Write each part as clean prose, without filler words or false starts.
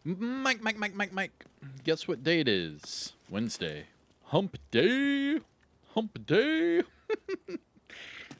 Mike. Guess what day it is? Wednesday. Hump day. Hump day.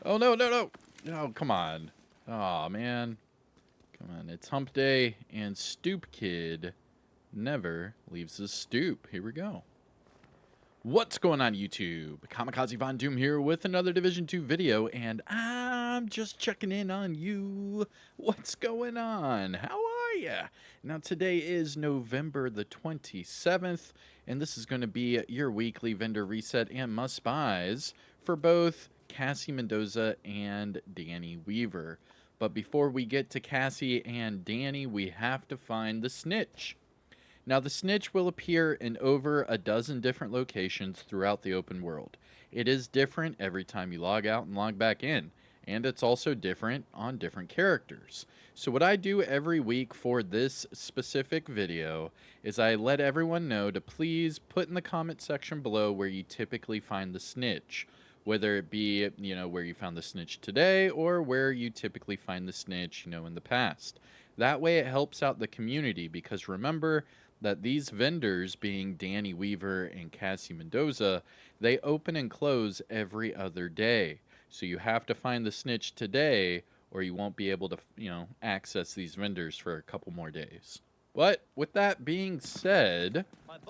Oh, no. Oh, come on. Oh, man. Come on. It's hump day, and Stoop Kid never leaves his stoop. Here we go. What's going on, YouTube? Kamikazevondoom here with another Division 2 video, and I'm just checking in on you. What's going on? How are ya? Now, today is November the 27th, and this is going to be your weekly vendor reset and must-buys for both Cassie Mendoza and Danny Weaver. But before we get to Cassie and Danny, we have to find the snitch. Now, the snitch will appear in over a dozen different locations throughout the open world. It is different every time you log out and log back in, and it's also different on different characters. So what I do every week for this specific video is I let everyone know to please put in the comment section below where you typically find the snitch. Whether it be, where you found the snitch today or where you typically find the snitch, in the past. That way it helps out the community, because remember that these vendors, being Danny Weaver and Cassie Mendoza, they open and close every other day. So you have to find the snitch today or you won't be able to, access these vendors for a couple more days. But with that being said,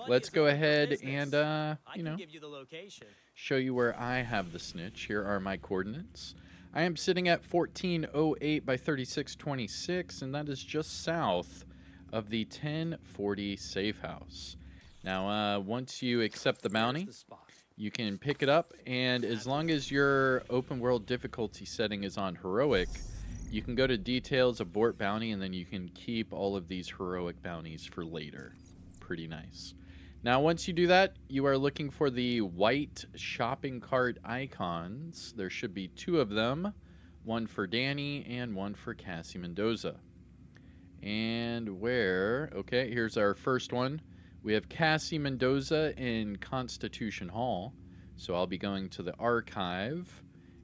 let's go ahead and, give you the location. Show you where I have the snitch. Here are my coordinates. I am sitting at 1408 by 3626, and that is just south of the 1040 safe house. Now, once you accept the bounty, you can pick it up, and as long as your open world difficulty setting is on heroic, you can go to details, abort bounty, and then you can keep all of these heroic bounties for later. Pretty nice. Now, once you do that, you are looking for the white shopping cart icons. There should be two of them, one for Danny and one for Cassie Mendoza. And okay, here's our first one. We have Cassie Mendoza in Constitution Hall. So I'll be going to the archive.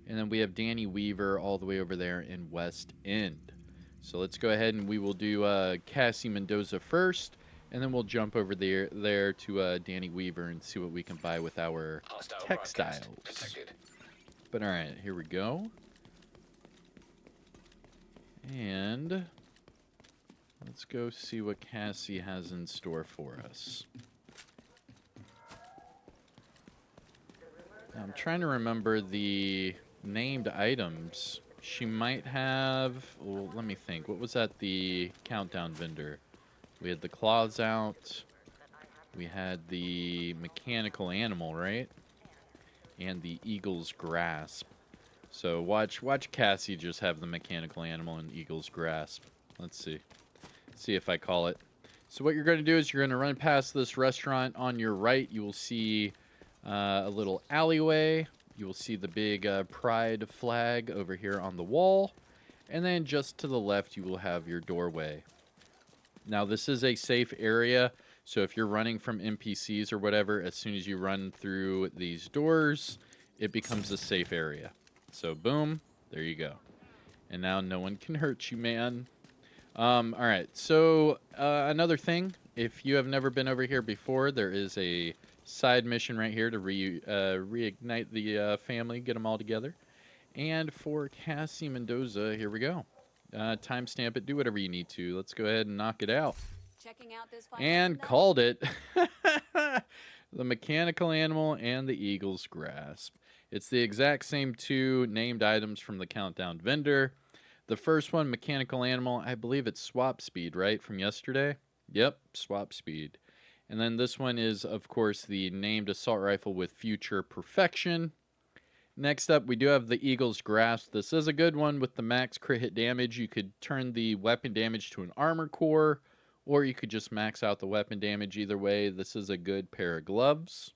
And then we have Danny Weaver all the way over there in West End. So let's go ahead and we will do Cassie Mendoza first. And then we'll jump over there to Danny Weaver and see what we can buy with our textiles. But alright, here we go. And let's go see what Cassie has in store for us. Now, I'm trying to remember the named items. She might have... Well, let me think. What was at the countdown vendor? We had the claws out. We had the mechanical animal, right? And the eagle's grasp. So watch Cassie just have the mechanical animal and eagle's grasp. Let's see. See if I call it. So what you're going to do is you're going to run past this restaurant. On your right, you will see a little alleyway. You will see the big pride flag over here on the wall. And then just to the left, you will have your doorway. Now, this is a safe area, so if you're running from NPCs or whatever, as soon as you run through these doors, it becomes a safe area. So, boom, there you go. And now no one can hurt you, man. All right, so another thing, if you have never been over here before, there is a side mission right here to reignite the family, get them all together. And for Cassie Mendoza, here we go. Timestamp it, do whatever you need to. Let's go ahead and knock it out. Checking out this and called it. The mechanical animal and the eagle's grasp. It's the exact same two named items from the countdown vendor. The first one, mechanical animal, I believe it's swap speed, right, from yesterday? Yep, swap speed. And then this one is, of course, the named assault rifle with future perfection. Next up, we do have the eagle's grasp. This is a good one with the max crit hit damage. You could turn the weapon damage to an armor core, or you could just max out the weapon damage. Either way, this is a good pair of gloves.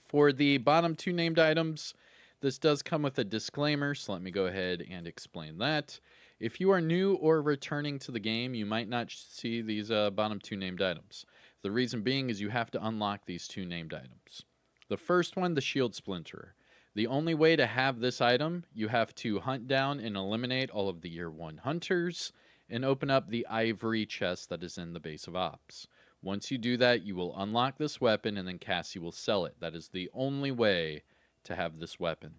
For the bottom two named items, this does come with a disclaimer, so let me go ahead and explain that. If you are new or returning to the game, you might not see these bottom two named items. The reason being is you have to unlock these two named items. The first one, the shield splinterer. The only way to have this item, you have to hunt down and eliminate all of the Year 1 hunters, and open up the ivory chest that is in the base of ops. Once you do that, you will unlock this weapon, and then Cassie will sell it. That is the only way to have this weapon.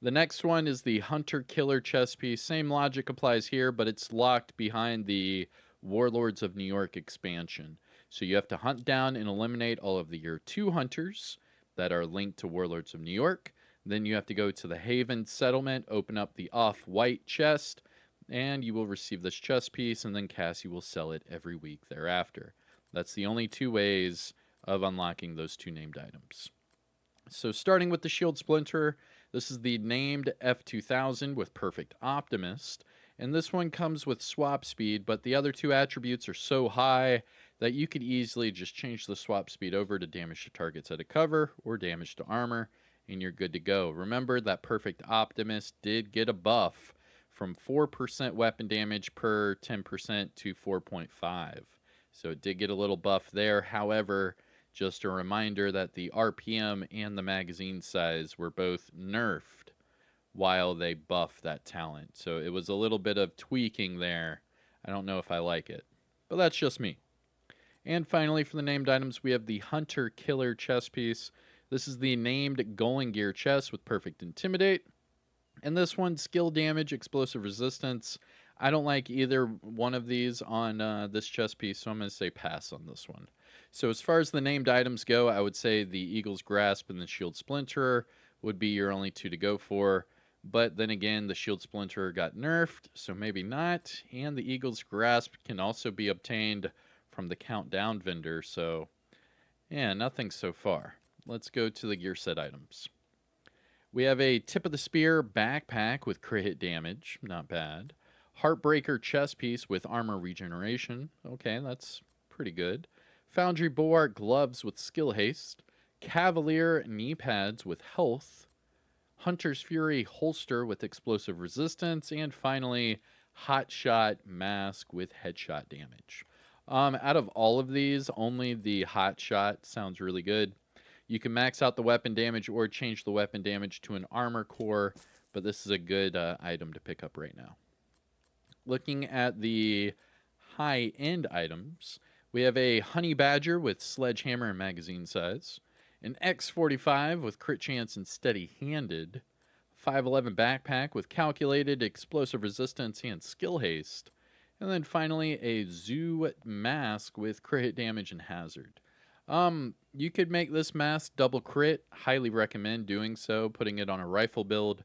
The next one is the Hunter Killer chest piece. Same logic applies here, but it's locked behind the Warlords of New York expansion. So you have to hunt down and eliminate all of the Year 2 hunters that are linked to Warlords of New York. Then you have to go to the Haven settlement, open up the off-white chest, and you will receive this chest piece, and then Cassie will sell it every week thereafter. That's the only 2 ways of unlocking those 2 named items. So starting with the Shield Splinter, this is the named F2000 with Perfect Optimist, and this one comes with swap speed, but the other 2 attributes are so high that you could easily just change the swap speed over to damage to targets at a cover or damage to armor, and you're good to go. Remember that Perfect Optimist did get a buff from 4% weapon damage per 10% to 4.5. So it did get a little buff there. However, just a reminder that the RPM and the magazine size were both nerfed while they buffed that talent. So it was a little bit of tweaking there. I don't know if I like it, but that's just me. And finally, for the named items, we have the Hunter Killer chest piece. This is the named Golden Gear chest with Perfect Intimidate. And this one, skill damage, explosive resistance. I don't like either one of these on this chest piece, so I'm going to say pass on this one. So as far as the named items go, I would say the Eagle's Grasp and the Shield Splinterer would be your only 2 to go for. But then again, the Shield Splinterer got nerfed, so maybe not. And the Eagle's Grasp can also be obtained from the Countdown vendor, so yeah, nothing so far. Let's go to the gear set items. We have a Tip of the Spear backpack with crit hit damage. Not bad. Heartbreaker chest piece with armor regeneration. Okay, that's pretty good. Foundry Bulwark gloves with skill haste. Cavalier knee pads with health. Hunter's Fury holster with explosive resistance. And finally, Hotshot mask with headshot damage. Out of all of these, only the Hotshot sounds really good. You can max out the weapon damage or change the weapon damage to an armor core, but this is a good item to pick up right now. Looking at the high-end items, we have a Honey Badger with sledgehammer and magazine size, an X45 with crit chance and steady-handed, 511 backpack with calculated explosive resistance and skill haste, and then finally a Zoo mask with crit hit damage and hazard. You could make this mask double crit. Highly recommend doing so, putting it on a rifle build.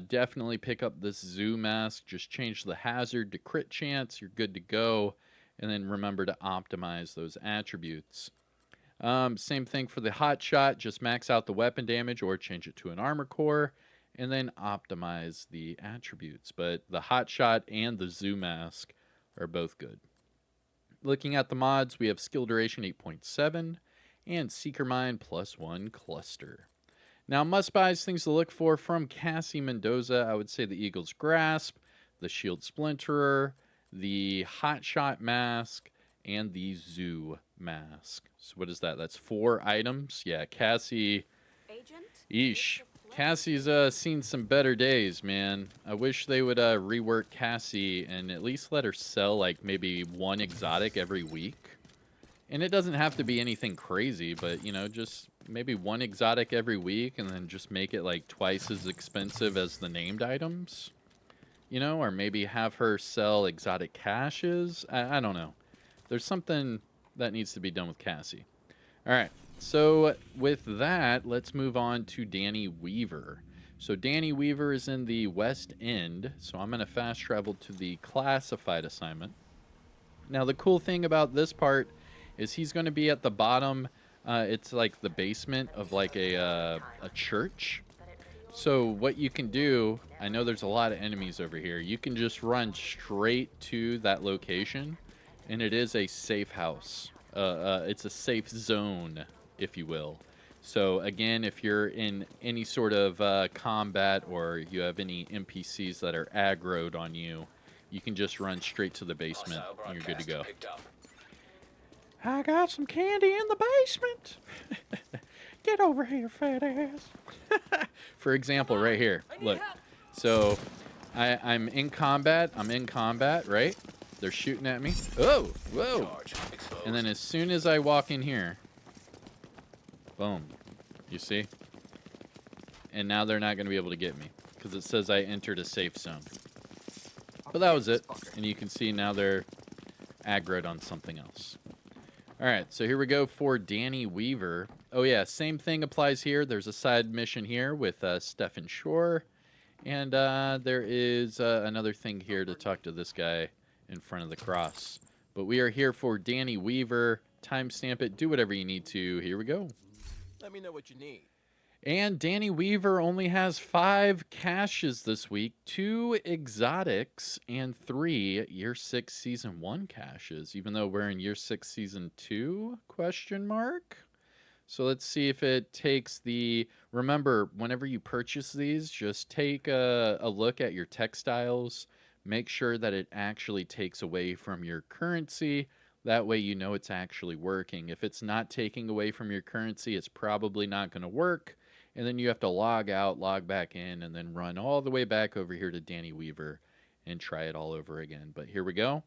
Definitely pick up this Zoo mask. Just change the hazard to crit chance. You're good to go. And then remember to optimize those attributes. Same thing for the hot shot. Just max out the weapon damage or change it to an armor core. And then optimize the attributes. But the hot shot and the Zoo mask are both good. Looking at the mods, we have skill duration 8.7 and Seeker Mind +1 cluster. Now, must-buys, things to look for from Cassie Mendoza. I would say the Eagle's Grasp, the Shield Splinterer, the Hotshot Mask, and the Zoo Mask. So what is that? That's 4 items. Yeah, Cassie. Eesh. Cassie's seen some better days, man. I wish they would rework Cassie and at least let her sell like maybe 1 exotic every week. And it doesn't have to be anything crazy, but, you know, just maybe 1 exotic every week and then just make it like twice as expensive as the named items. You know, or maybe have her sell exotic caches. I don't know. There's something that needs to be done with Cassie. All right. So with that, let's move on to Danny Weaver. So Danny Weaver is in the West End, so I'm going to fast travel to the classified assignment. Now, the cool thing about this part is he's going to be at the bottom. It's like the basement of like a church. So what you can do, I know there's a lot of enemies over here. You can just run straight to that location, and it is a safe house. It's a safe zone, if you will. So again, if you're in any sort of combat or you have any NPCs that are aggroed on you, you can just run straight to the basement and you're good to go. I got some candy in the basement. Get over here, fat ass. For example, right here. Look. So I'm in combat. I'm in combat, right? they're shooting at me. Oh, whoa. And then as soon as I walk in here, boom. You see? And now they're not going to be able to get me because it says I entered a safe zone. But that was it. And you can see now they're aggroed on something else. All right, so here we go for Danny Weaver. Oh, yeah, same thing applies here. There's a side mission here with Stephen Shore. And there is another thing here to talk to this guy in front of the cross. But we are here for Danny Weaver. Timestamp it. Do whatever you need to. Here we go. Let me know what you need. And Danny Weaver only has 5 caches this week, 2 exotics, and 3 Year 6 Season 1 caches, even though we're in Year 6 Season 2, question mark? So let's see if it takes the... Remember, whenever you purchase these, just take a look at your textiles. Make sure that it actually takes away from your currency. That way you know it's actually working. If it's not taking away from your currency, it's probably not going to work. And then you have to log out, log back in, and then run all the way back over here to Danny Weaver and try it all over again. But here we go.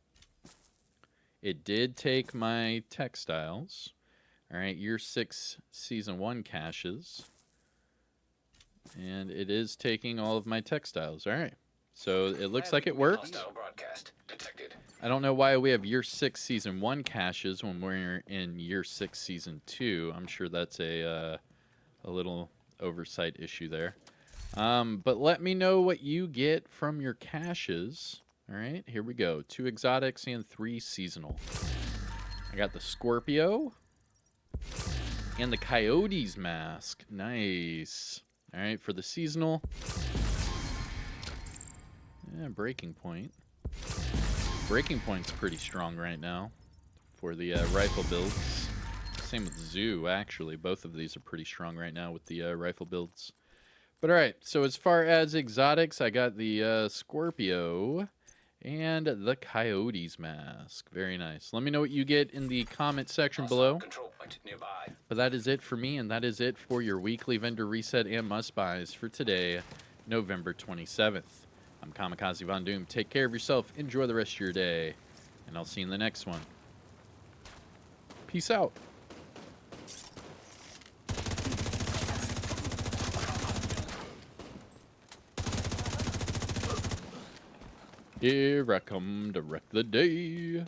It did take my textiles. All right, Year 6 Season 1 caches. And it is taking all of my textiles. All right. So it looks like it worked. I don't know why we have Year 6 Season 1 caches when we're in Year 6 Season 2. I'm sure that's a little oversight issue there. But let me know what you get from your caches. All right, here we go. 2 exotics and 3 seasonal. I got the Scorpio and the Coyote's mask. Nice. All right, for the seasonal. Yeah, Breaking Point. Breaking Point's pretty strong right now for the rifle builds. Same with Zoo, actually. Both of these are pretty strong right now with the rifle builds. But all right, so as far as exotics, I got the Scorpio and the Coyote's mask. Very nice. Let me know what you get in the comment section below. But that is it for me, and that is it for your weekly vendor reset and must-buys for today, November 27th. I'm Kamikazevondoom. Take care of yourself. Enjoy the rest of your day, and I'll see you in the next one. Peace out. Here I come to wreck the day.